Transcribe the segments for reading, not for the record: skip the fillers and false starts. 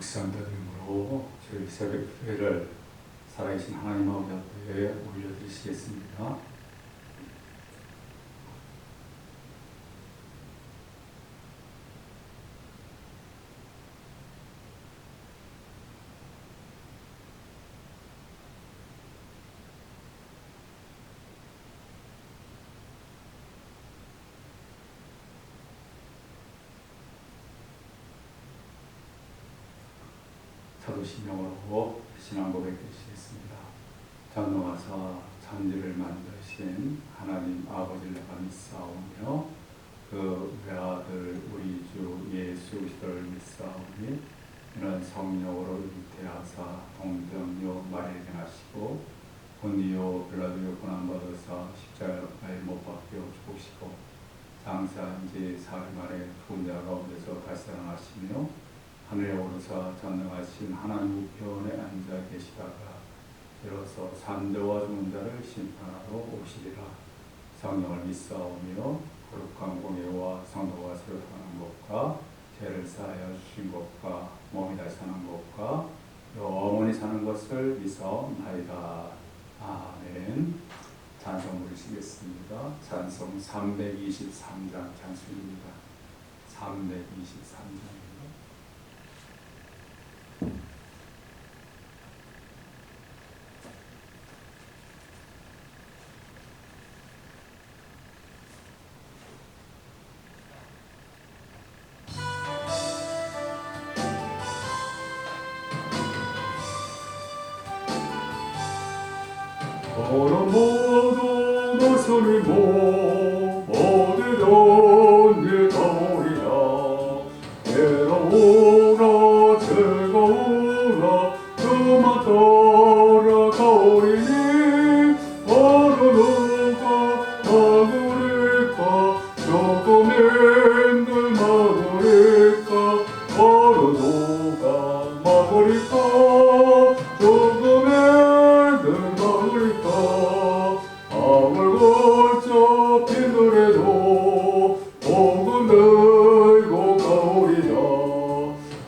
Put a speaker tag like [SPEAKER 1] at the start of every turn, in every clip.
[SPEAKER 1] 묵상자님으로 저희 새벽 기도를 살아계신 하나님 아버지 앞에 올려드리시겠습니다. 사도신경으로 신앙 고백 드리시겠습니다. 전능하사 천지를 만드신 하나님 아버지를 내가 믿사오며 그 외아들 우리 주 예수 그리스도를 믿사오니 이는 성령으로 잉태하사 동정녀 마리아에게 나시고 본디오 빌라도의 고난받으사 십자가에 못 박혀 죽으시고 장사한 지 4일 만에 죽은 자 가운데서 다시 살아나시며 하늘에 오르사 전능하신 하나님 우편에 앉아 계시다가 이로써 산자와 죽은 자를 심판하러 오시리라. 성령을 믿사오며 거룩한 공예와 성도가 새로 사는 것과 죄를 사하여 주신 것과 몸이 다시 사는 것과 영원히 사는 것을 믿사옵나이다. 아멘. 찬송 부르시겠습니다. 찬송 323장 찬송입니다. 323장 모두 노소리고 모두 던져오리라. 외로우라 즐거우라 그만 돌아가오리니 어느 누가 막으리까 조금은 늘 막으리까 어느 누가 막으리까 조금은 늘 마음을 걸쳐 빈들에도 복음 들고 가오리라.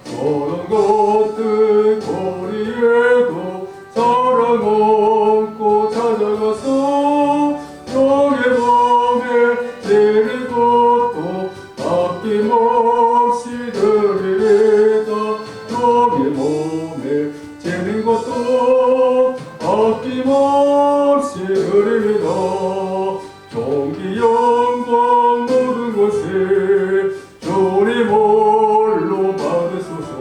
[SPEAKER 1] 모든 것들 거리에도 사랑 얻고 찾아가서 영의 맘에 드릴 것도 아낌없이 드리리다. 영의 몸에 재는 것도 아낌없이 드리리다. 존귀 영광 모든 것을 주님 홀로 받으소서.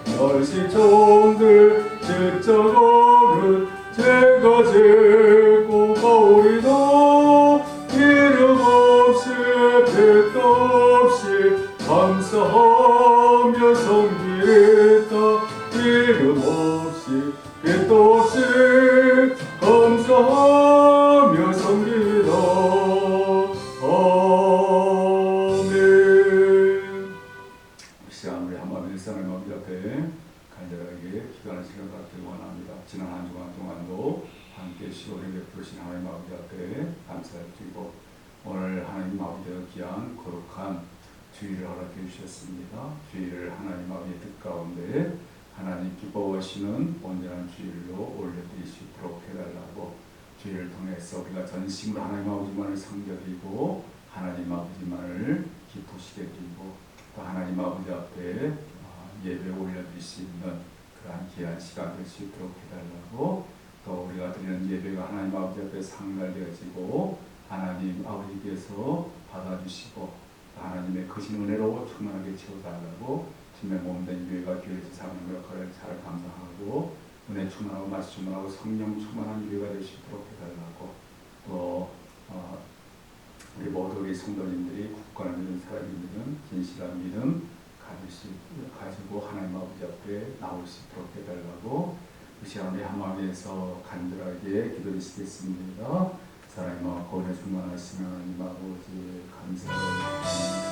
[SPEAKER 1] 멸시종들 십자가는 제가 짓고 가오리다. 이름 없이 빚도 없이 감사하며 섬기리다. 이름 없이 빚도 없이 감사하며 섬기리다. 아멘. 시간 우리 한번 일상의 마음 앞에 간절하게 기도하는 시간 갖기를 원합니다. 지난 한 주간 동안도 함께 시원히 베푸신 하나님 아버지 앞에 감사드리고 오늘 하나님 아버지의 귀한 거룩한 주일을 허락해 주셨습니다. 주일을 하나님 아버지의 뜻 가운데 하나님 기뻐하시는 온전한 주일로 올려드릴 수 있도록 해달라고, 주일을 통해서 우리가 전심으로 하나님 아버지만을 섬겨드리고 하나님 아버지만을 기쁘시게 드리고 또 하나님 아버지 앞에 예배 올려드릴 수 있는 그러한 귀한 시간 될 수 있도록 해달라고, 또 우리가 드리는 예배가 하나님 아버지 앞에 상달되어지고 하나님 아버지께서 받아주시고 하나님의 크신 은혜로 충만하게 채워달라고, 주님의 몸된 교회가 교회에서 사는 역할을 잘 감당하고 은혜 충만하고 말씀 충만하고 성령 충만한 교회가 될 수 있도록 해달라고, 또 우리 모두 우리 성도님들이 굳건한 믿음, 살아있는 진실한 믿음 가지고 하나님 아버지 앞에 나올 수 있도록 해달라고, 이 시간 우리 한마음에서 간절하게 기도드리시겠습니다. 사랑의 마음 거울에 충만하시는 하나님 아버지 감사합니다.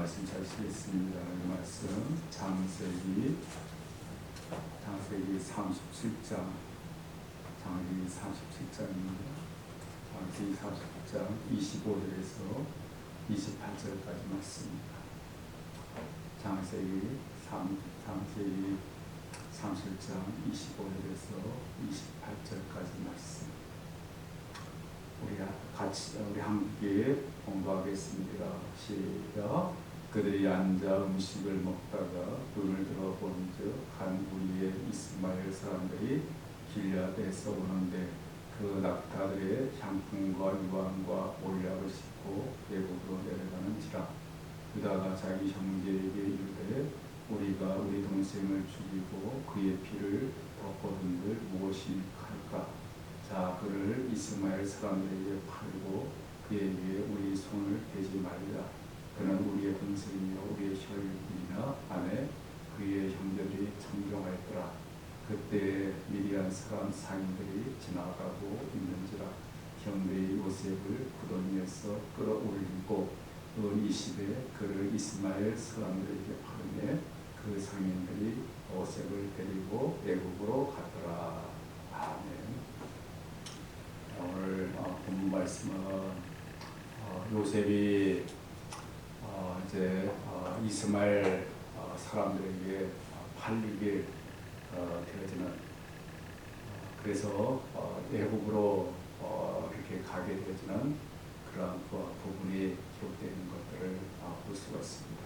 [SPEAKER 1] 말씀 찾으시겠습니다. 말씀 창세기 37장 창세기 37장입니다. 창세기 37장 25절에서 28절까지 말씀입니다. 창세기 37장 25절에서 28절까지 말씀. 우리 함께 공부하겠습니다. 시작. 그들이 앉아 음식을 먹다가 눈을 들어 본즉 한 무리의 이스마엘 사람들이 길앗에서 오는데 그 낙타들의 향품과 유황과 올약을 싣고 애굽으로 내려가는지라. 유다가 자기 형제에게 이르되 우리가 우리 동생을 죽이고 그의 피를 덮어둔들 무엇이 할까? 자, 그를 이스마엘 사람들에게 팔고 그에게 우리 손을 대지 말라. 그는 우리의 동생이요 우리의 혈육이나 아내 그의 형제들이 청정하였더라. 그때 미디안 사람 상인들이 지나가고 있는지라. 형들이 요셉을 구덩이에서 끌어올리고 은 20에 그를 이스마엘 사람들에게 파르매 그 상인들이 요셉을 데리고 애굽으로 갔더라. 아멘. 오늘 본 말씀은 요셉이 이제 이스마엘 사람들에게 팔리게 되어지는 그래서 애굽으로 이렇게 가게 되어지는 그런 부분이 기록되어 있는 것들을 볼 수가 있습니다.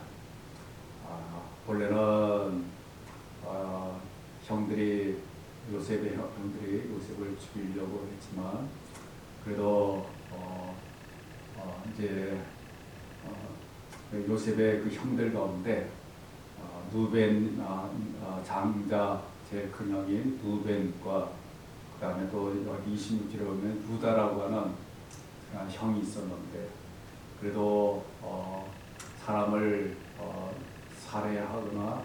[SPEAKER 1] 본래는 요셉의 형들이 요셉을 죽이려고 했지만 그래도 이제 요셉의 그 형들 가운데 누벤 장자 제일 큰 형인 누벤과 그 다음에 또 여기 26절에 보면 유다라고 하는 형이 있었는데 그래도 사람을 살해하거나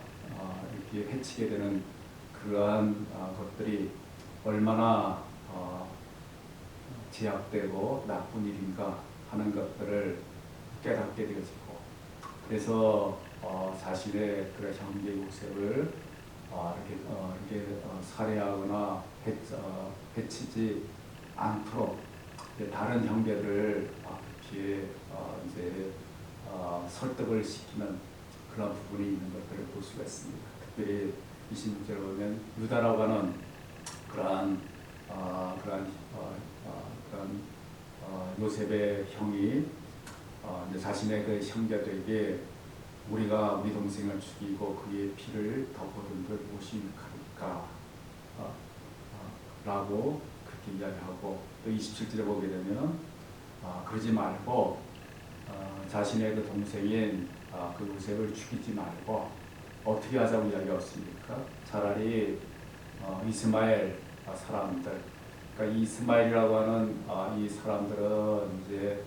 [SPEAKER 1] 이렇게 해치게 되는 그러한 것들이 얼마나 제약되고 나쁜 일인가 하는 것들을 깨닫게 되어지고 그래서 자신의 그런 형제 요셉을 이렇게 살해하거나 해치지 않도록 다른 형제들을 이렇게 이제 설득을 시키는 그런 부분이 있는 것들을 볼 수가 있습니다. 특별히 26절에 보면 유다라고 하는 그러한 요셉의 형이 이제 자신의 그 형제들에게 우리가 우리 동생을 죽이고 그의 피를 덮어둔 들 무엇이 할까? 라고 그렇게 이야기하고 또 27절에 보게 되면 그러지 말고 자신의 그 동생인 그 요셉을 죽이지 말고 어떻게 하자고 이야기했습니까? 차라리 이스마엘 사람들, 그러니까 이스마엘이라고 하는 이 사람들은 이제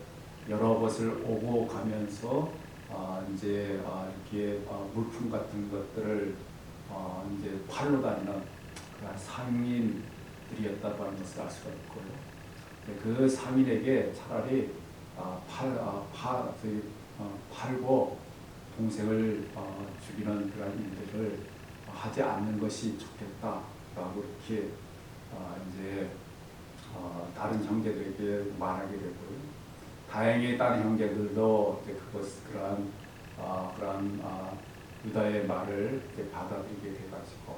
[SPEAKER 1] 여러 곳을 오고 가면서 이제 이렇게 물품 같은 것들을 이제 팔러 다니는 그런 상인들이었다고 하는 것을 알 수가 있고요. 그 상인에게 차라리 팔고 동생을 죽이는 그런 일들을 하지 않는 것이 좋겠다라고 이렇게 이제 다른 형제들에게 말하게 되고요. 다행히 다른 형제들도 이제 그러한 유다의 말을 이제 받아들이게 돼가지고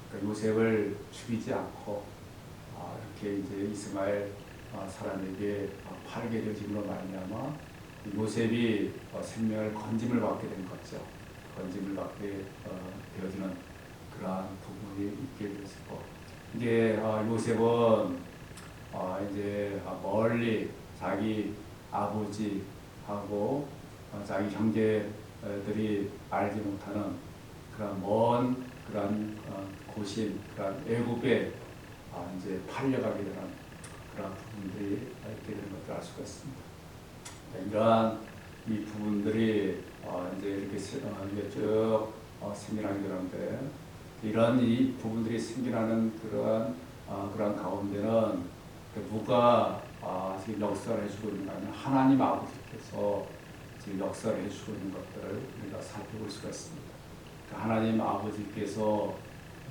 [SPEAKER 1] 그러니까 요셉을 죽이지 않고 이렇게 이제 이스마엘 사람에게 팔게 되어짐으로 말미암아 요셉이 생명을 건짐을 받게 된 거죠. 건짐을 받게 되어지는 그러한 부분이 있게 되었고 이제 요셉은 이제 멀리 자기 아버지하고 자기 형제들이 알지 못하는 그런 먼 그런 곳인 그런 애굽에 이제 팔려가게 되는 그런 부분들이 있게 되는 것을 알 수가 있습니다. 이러한 이 부분들이 이제 이렇게 쭉 생겨나게 되는데 이런 이 부분들이 생겨나는 그런 가운데는 누가 지금 역사를 해주고 있는 거 아니면 하나님 아버지께서 지금 역사를 해주고 있는 것들을 우리가 살펴볼 수가 있습니다. 하나님 아버지께서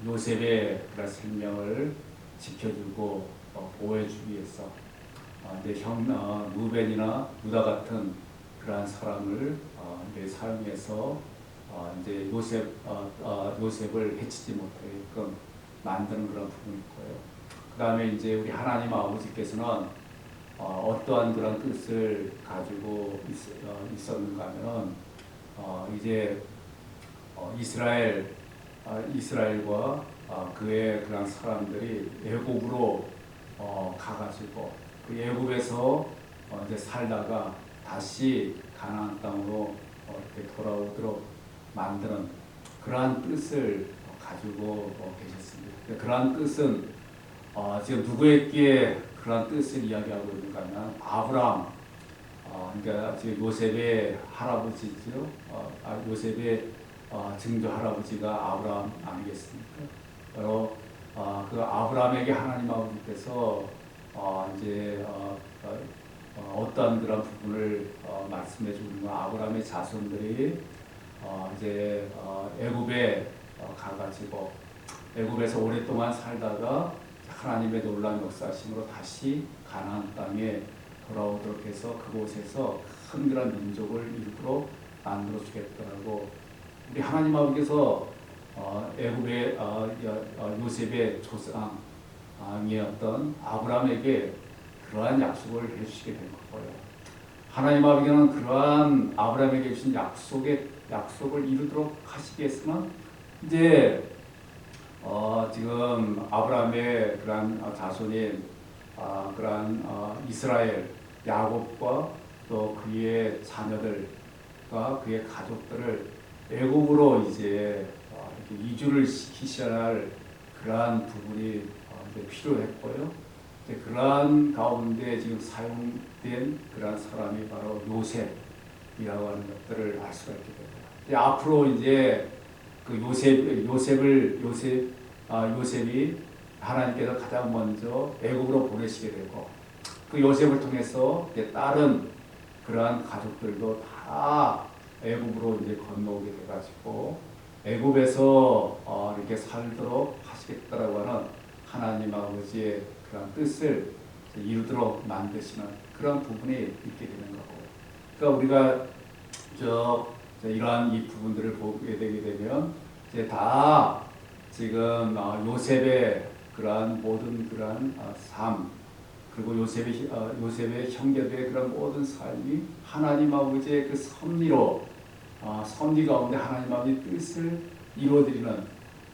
[SPEAKER 1] 요셉의 그런 생명을 지켜주고 보호해주기 위해서 내 형 루벤이나 유다 같은 그러한 사람을 사용해서 이제 요셉을 해치지 못하게끔 만드는 그런 부분이 있고요. 그 다음에 이제 우리 하나님 아버지께서는 어떠한 그런 뜻을 가지고 있었는가 하면은 이제 이스라엘과 그의 그런 사람들이 애굽으로 가가지고 그 애굽에서 이제 살다가 다시 가나안 땅으로 이렇게 돌아오도록 만드는 그러한 뜻을 가지고 계셨습니다. 그러한 뜻은 지금 누구에게 그러한 뜻을 이야기하고 있는가 하면 아브라함, 그러니까 지금 요셉의 할아버지죠. 요셉의 증조 할아버지가 아브라함 아니겠습니까? 바로 그 아브라함에게 하나님 아버지께서 이제 어떠한 그런 부분을 말씀해 주는 건 아브라함의 자손들이 이제 애굽에 가가지고 애굽에서 오랫동안 살다가 하나님의 놀라운 역사심으로 다시 가나안 땅에 돌아오도록 해서 그곳에서 큰 그런 민족을 이루도록 만들어 주겠다라고 우리 하나님 아버지께서 애굽의 요셉의 조상이었던 아브라함에게 그러한 약속을 해주시게 된 거예요. 하나님 아버지는 그러한 아브라함에게 주신 약속을 이루도록 하시기 위해서는 이제 지금 아브라함의 그러한 자손인 그러한 이스라엘 야곱과 또 그의 자녀들과 그의 가족들을 애굽으로 이제 이렇게 이주를 시키셔야 할 그러한 부분이 이제 필요했고요. 이제 그러한 가운데 지금 사용된 그러한 사람이 바로 요셉이라고 하는 것들을 알 수가 있게 됩니다. 이제 앞으로 이제 그 요셉이 하나님께서 가장 먼저 애굽으로 보내시게 되고 그 요셉을 통해서 이제 다른 그러한 가족들도 다 애굽으로 이제 건너오게 돼가지고 애굽에서 이렇게 살도록 하시겠다라고 하는 하나님 아버지의 그런 뜻을 이루도록 만드시는 그런 부분이 있게 되는 거고. 그러니까 우리가 이러한 이 부분들을 보게 되게 되면 이제 다 지금 요셉의 그러한 모든 그러한 삶 그리고 요셉의 형제들의 그런 모든 삶이 하나님 아버지의 그 섭리로 섭리 가운데 하나님 아버지의 뜻을 이루어드리는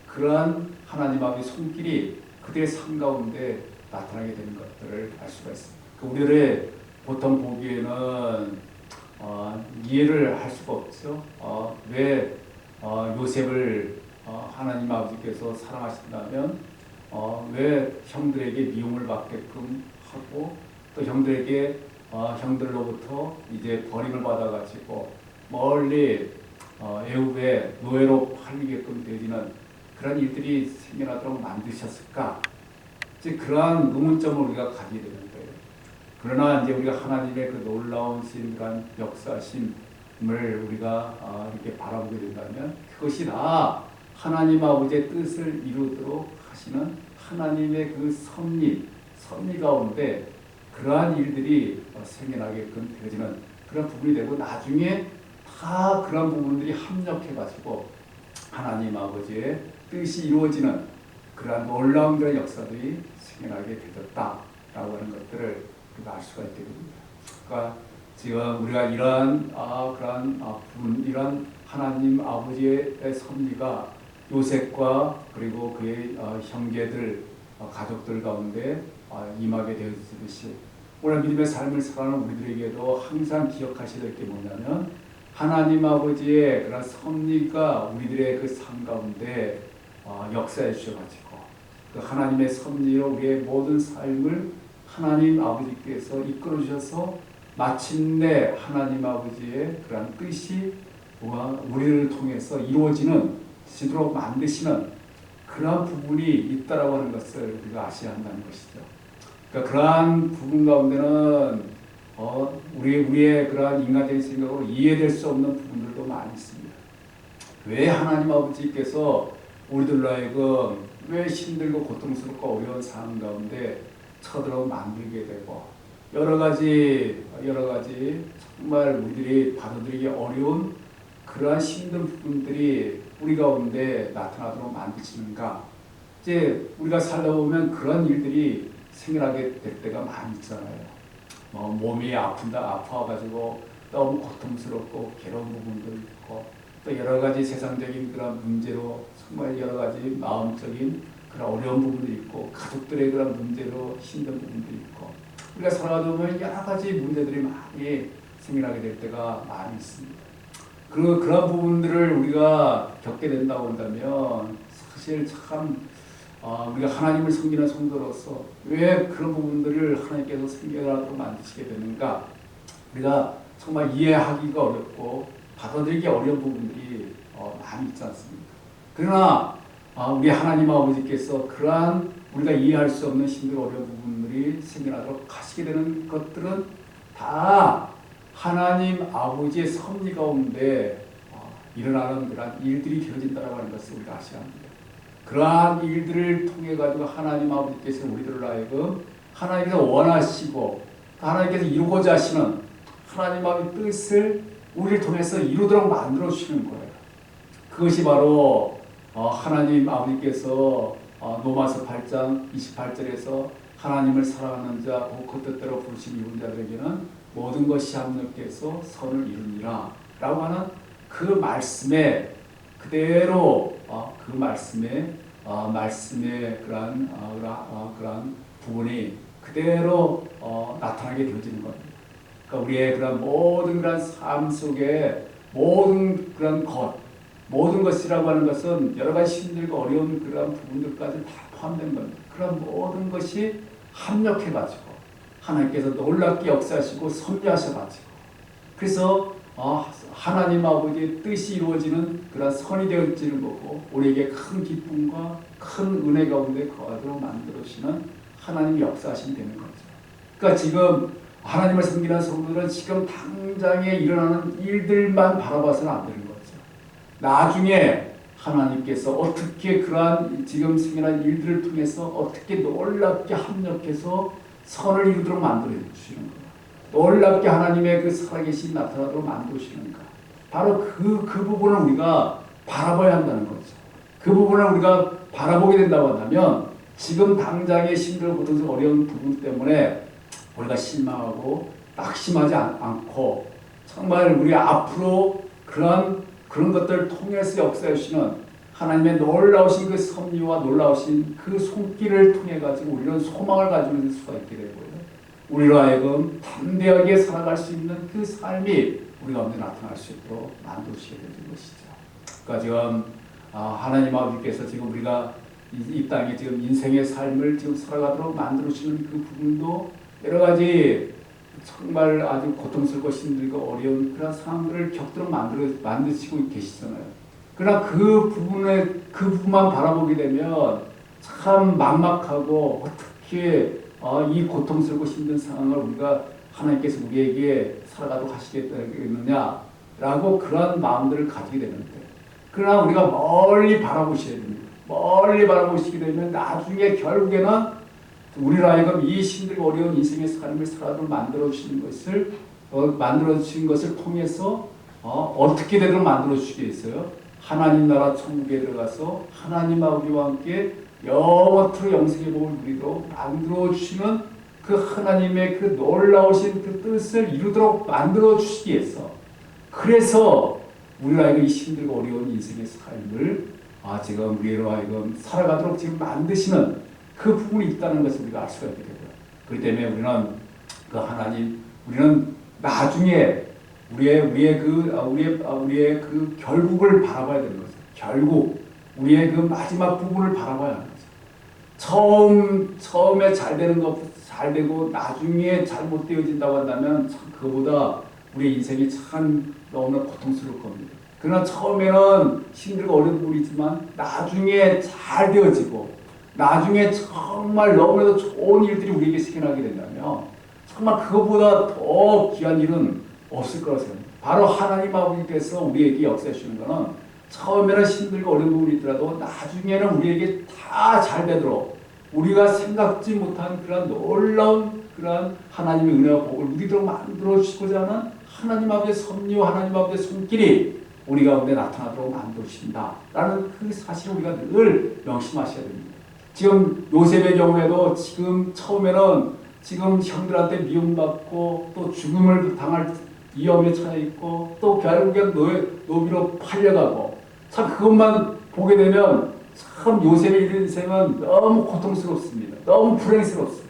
[SPEAKER 1] 그러한 하나님 아버지의 손길이 그들의 삶 가운데 나타나게 되는 것들을 알 수가 있습니다. 우리들의 보통 보기에는 이해를 할 수가 없죠. 왜 요셉을 하나님 아버지께서 사랑하신다면 왜 형들에게 미움을 받게끔 하고 또 형들로부터 이제 버림을 받아가지고 멀리 애굽의 노예로 팔리게끔 되지는 그런 일들이 생겨나도록 만드셨을까? 이제 그러한 의문점을 우리가 가지게 되는 거예요. 그러나 이제 우리가 하나님의 그 놀라우신 그런 역사심을 우리가 이렇게 바라보게 된다면 그것이 다 하나님 아버지의 뜻을 이루도록 하시는 하나님의 그 섭리 가운데 그러한 일들이 생겨나게끔 되어지는 그런 부분이 되고 나중에 다 그런 부분들이 합력해가지고 하나님 아버지의 뜻이 이루어지는 그러한 놀라운 그런 역사들이 생겨나게 되었다라고 하는 것들을 우리가 알 수가 있게 됩니다. 그러니까 지금 우리가 이러한 이러한 하나님 아버지의 섭리가 요셉과 그리고 그의 형제들 가족들 가운데 임하게 되었듯이 오늘 믿음의 삶을 살아가는 우리들에게도 항상 기억하셔야 될 게 뭐냐면 하나님 아버지의 그런 섭리가 우리들의 그 삶 가운데 역사해 주셔가지고 그 하나님의 섭리로 우리의 모든 삶을 하나님 아버지께서 이끌어 주셔서 마침내 하나님 아버지의 그런 뜻이 우리를 통해서 이루어지도록 만드시는 그러한 부분이 있다라고 하는 것을 우리가 아셔야 한다는 것이죠. 그러니까 그러한 부분 가운데는 우리의 그러한 인간적인 생각으로 이해될 수 없는 부분들도 많이 있습니다. 왜 하나님 아버지께서 우리들로 하여금 왜 힘들고 고통스럽고 어려운 상황 가운데 쳐들어 만들게 되고 여러 가지 정말 우리들이 받아들이기 어려운 그러한 힘든 부분들이 우리 가운데 나타나도록 만드시는가? 이제 우리가 살다 보면 그런 일들이 생겨나게 될 때가 많이 있잖아요. 몸이 아파가지고 너무 고통스럽고 괴로운 부분도 있고 또 여러 가지 세상적인 그런 문제로 정말 여러 가지 마음적인 그런 어려운 부분도 있고 가족들의 그런 문제로 힘든 부분도 있고 우리가 살아가다 보면 여러 가지 문제들이 많이 생겨나게 될 때가 많이 있습니다. 그리고 그런 부분들을 우리가 겪게 된다고 한다면 사실 참 우리가 하나님을 섬기는 성도로서 왜 그런 부분들을 하나님께서 생겨나도록 만드시게 되는가 우리가 정말 이해하기가 어렵고 받아들이기 어려운 부분들이 많이 있지 않습니까? 그러나 우리 하나님 아버지께서 그러한 우리가 이해할 수 없는 힘들고 어려운 부분들이 생겨나도록 하시게 되는 것들은 다 하나님 아버지의 섭리 가운데 일어나는 그러한 일들이 되어진다고 하는 것을 우리가 아셔야 합니다. 그러한 일들을 통해 가지고 하나님 아버지께서 우리들을 하여금 하나님께서 원하시고 하나님께서 이루고자 하시는 하나님 아버지의 뜻을 우리를 통해서 이루도록 만들어 주시는 거예요. 그것이 바로 하나님 아버지께서 로마서 8장 28절에서 하나님을 사랑하는 자 그 뜻대로 부르신 이룬 자들에게는 모든 것이 합력해서 선을 이루니라 라고 하는 그 말씀에 그대로 그 말씀의 그러한 부분이 그대로 나타나게 되어지는 겁니다. 그러니까 우리의 그런 모든 그런 삶 속에 모든 것이라고 하는 것은 여러 가지 힘들고 어려운 그런 부분들까지 다 포함된 겁니다. 그런 모든 것이 합력해가지고 하나님께서 놀랍게 역사하시고 섭리하셔가지고 그래서 하나님 아버지의 뜻이 이루어지는 그런 선이 되어지는 거고 우리에게 큰 기쁨과 큰 은혜 가운데 거하도록 만들어주시는 하나님의 역사하심이 되는 거죠. 그러니까 지금 하나님을 섬기는 성도들은 지금 당장에 일어나는 일들만 바라봐서는 안 되는 거죠. 나중에 하나님께서 어떻게 그러한 지금 생겨난 일들을 통해서 어떻게 놀랍게 합력해서 선을 이루도록 만들어 주시는 거예요. 놀랍게 하나님의 그 살아계신 나타나도록 만드시는가. 바로 그 부분을 우리가 바라봐야 한다는 거죠. 그 부분을 우리가 바라보게 된다고 한다면 지금 당장의 힘들고 고통스러운 어려운 부분 때문에 우리가 실망하고 낙심하지 않고 정말 우리 앞으로 그런 것들을 통해서 역사해 주시는 하나님의 놀라우신 그 섭리와 놀라우신 그 손길을 통해 가지고 우리는 소망을 가지고 있을 수가 있게 되고요. 우리로 하여금 담대하게 살아갈 수 있는 그 삶이 우리 가운데 나타날 수 있도록 만드시게 되는 것이죠. 그러니까 지금 하나님 아버지께서 지금 우리가 이 땅에 지금 인생의 삶을 지금 살아가도록 만들어주시는 그 부분도 여러 가지 정말 아주 고통스럽고 힘들고 어려운 그런 상황들을 겪도록 만드시고 계시잖아요. 그러나 그 부분만 바라보게 되면 참 막막하고 어떻게 이 고통스럽고 힘든 상황을 우리가 하나님께서 우리에게 살아가도록 하시겠느냐라고 그런 마음들을 가지게 되는데 그러나 우리가 멀리 바라보셔야 됩니다. 멀리 바라보시게 되면 나중에 결국에는 우리로 하여금 이 힘들고 어려운 인생의 삶을 살아도록 만들어주신 것을 통해서 어떻게 되도록 만들어주시겠어요? 하나님 나라 천국에 들어가서 하나님과 우리와 함께 영원토록 영생의 복을 누리도록 만들어주시는 그 하나님의 그 놀라우신 그 뜻을 이루도록 만들어주시기 위해서 그래서 우리로 하여금 이 힘들고 어려운 인생의 삶을 지금 우리로 하여금 살아가도록 지금 만드시는 그 부분이 있다는 것을 우리가 알 수가 있게 되고요. 그렇기 때문에 우리는 나중에 우리의 그 결국을 바라봐야 되는 거죠. 결국 우리의 그 마지막 부분을 바라봐야 하는 거죠. 처음에 잘 되는 것 잘 되고 나중에 잘못되어진다고 한다면 참 그보다 우리의 인생이 참 너무나 고통스러울 겁니다. 그러나 처음에는 힘들고 어려운 부분이지만 나중에 잘 되어지고 나중에 정말 너무나도 좋은 일들이 우리에게 생겨나게 된다면 정말 그거보다 더 귀한 일은 없을 거라고 생각합니다. 바로 하나님 아버지께서 우리에게 역사해 주시는 것은 처음에는 힘들고 어려운 부분이 있더라도 나중에는 우리에게 다 잘 되도록 우리가 생각지 못한 그런 놀라운 그런 하나님의 은혜와 복을 우리들로 만들어 주시고자 하는 하나님 아버지의 섭리와 하나님 아버지의 손길이 우리 가운데 나타나도록 만드신다 라는 그 사실을 우리가 늘 명심하셔야 됩니다. 지금 요셉의 경우에도 지금 처음에는 지금 형들한테 미움받고 또 죽음을 당할 위험에 처해 있고 또 결국엔 노비로 팔려가고 참 그것만 보게 되면 참 요셉의 인생은 너무 고통스럽습니다. 너무 불행스럽습니다.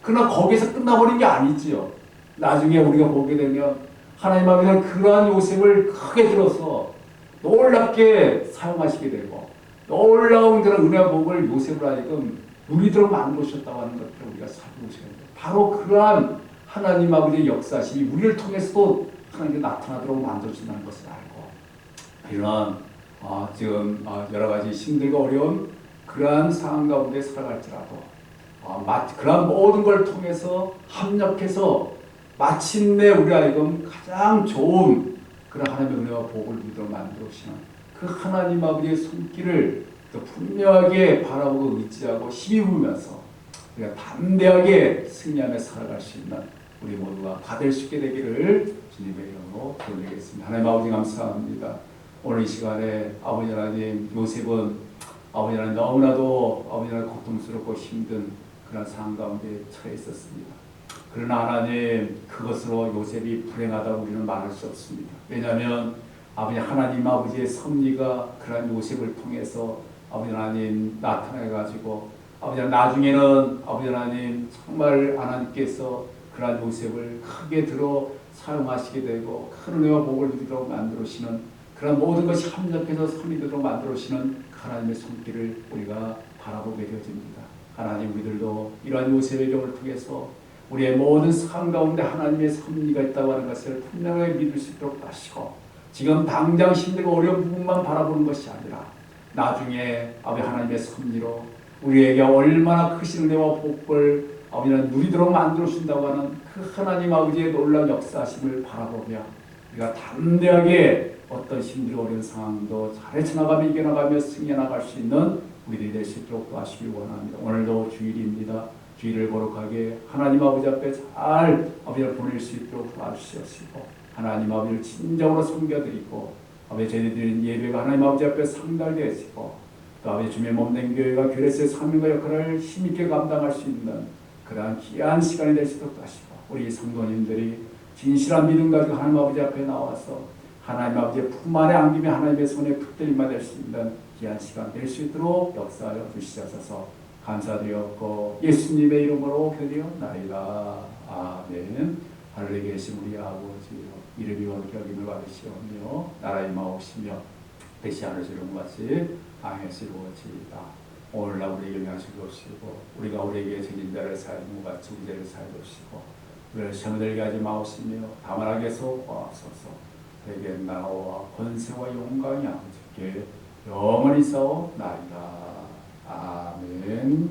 [SPEAKER 1] 그러나 거기서 끝나버린 게 아니지요. 나중에 우리가 보게 되면 하나님 아버지는 그러한 요셉을 크게 들어서 놀랍게 사용하시게 되고 놀라운 그런 은혜와 복을 요셉으로 하여금 누리도록 만드셨다고 하는 것들을 우리가 살펴보셔야 돼요. 바로 그러한 하나님 아버지의 역사심이 우리를 통해서도 하나님께 나타나도록 만들어준다는 것을 알고 이런 지금 여러 가지 힘들고 어려운 그러한 상황 가운데 살아갈지라도 그러한 모든 걸 통해서 합력해서 마침내 우리 하여금 가장 좋은 그런 하나님의 은혜와 복을 누리도록 만들어주시는 그 하나님 아버지의 손길을 또 분명하게 바라보고 의지하고 힘입으면서 우리가 담대하게 승리하며 살아갈 수 있는 우리 모두가 다 될 수 있게 되기를 주님의 이름으로 기도드리겠습니다. 하나님 아버지 감사합니다. 오늘 이 시간에 아버지 하나님 요셉은 아버지 하나님 너무나도 아버지 하나님 고통스럽고 힘든 그런 상황 가운데 처해 있었습니다. 그러나 하나님 그것으로 요셉이 불행하다고 우리는 말할 수 없습니다. 왜냐하면 아버지 하나님 아버지의 섭리가 그런 요셉을 통해서 아버지 하나님 나타나가지고 아버지 나중에는 아버지 하나님 정말 하나님께서 그러한 요셉을 크게 들어 사용하시게 되고 큰 은혜와 복을 누리도록 만들어주시는 그런 모든 것이 합력해서 선이 되도록 만들어주시는 하나님의 손길을 우리가 바라보게 되어집니다. 하나님 우리들도 이러한 요셉의 경우를 통해서 우리의 모든 상황 가운데 하나님의 섭리가 있다고 하는 것을 분명하게 믿을 수 있도록 하시고 지금 당장 힘들고 어려운 부분만 바라보는 것이 아니라 나중에 아버지 하나님의 섭리로 우리에게 얼마나 크신 은혜와 복을 아버지는 누리도록 만들어준다고 하는 그 하나님 아버지의 놀라운 역사심을 바라보며 우리가 담대하게 어떤 힘들고 어려운 상황도 잘 헤쳐나가며 이겨나가며 승리해나갈 수 있는 우리들이 될 수 있도록 도와주시기 원합니다. 오늘도 주일입니다. 주일을 거룩하게 하나님 아버지 앞에 잘 아버지를 보낼 수 있도록 도와주시옵시고 하나님 아버지를 진정으로 섬겨드리고 아버지 저희들은 예배가 하나님 아버지 앞에 상달되어지고 또 아버지 주님의 몸된 교회가 교회에서의 사명과 역할을 힘있게 감당할 수 있는 그러한 귀한 시간이 될 수 있도록 하시고 우리 성도님들이 진실한 믿음 가지고 하나님 아버지 앞에 나와서 하나님 아버지의 품 안에 안기며 하나님의 손에 붙들림만 될 수 있는 귀한 시간 될 수 있도록 역사하여 주시옵소서. 감사드렸고 예수님의 이름으로 드리옵나이다. 아멘. 하늘에 계신 우리 아버지여 이름이 거룩히 여김을 받으시오며 나라의 마옵시며 뜻이 하늘에서 이룬같이 땅에서 이루어지이다. 오늘날 우리에게 명하시고 주시고 우리가 우리에게 책임 자를 사하는 것 같이 우리 죄를 사하여 주시고 우리를 시험에 들게 하지 마옵시며 다만 악에서 구하옵소서. 대개 나라와 권세와 영광이 아버지께 영원히 있사옵나이다. 아멘.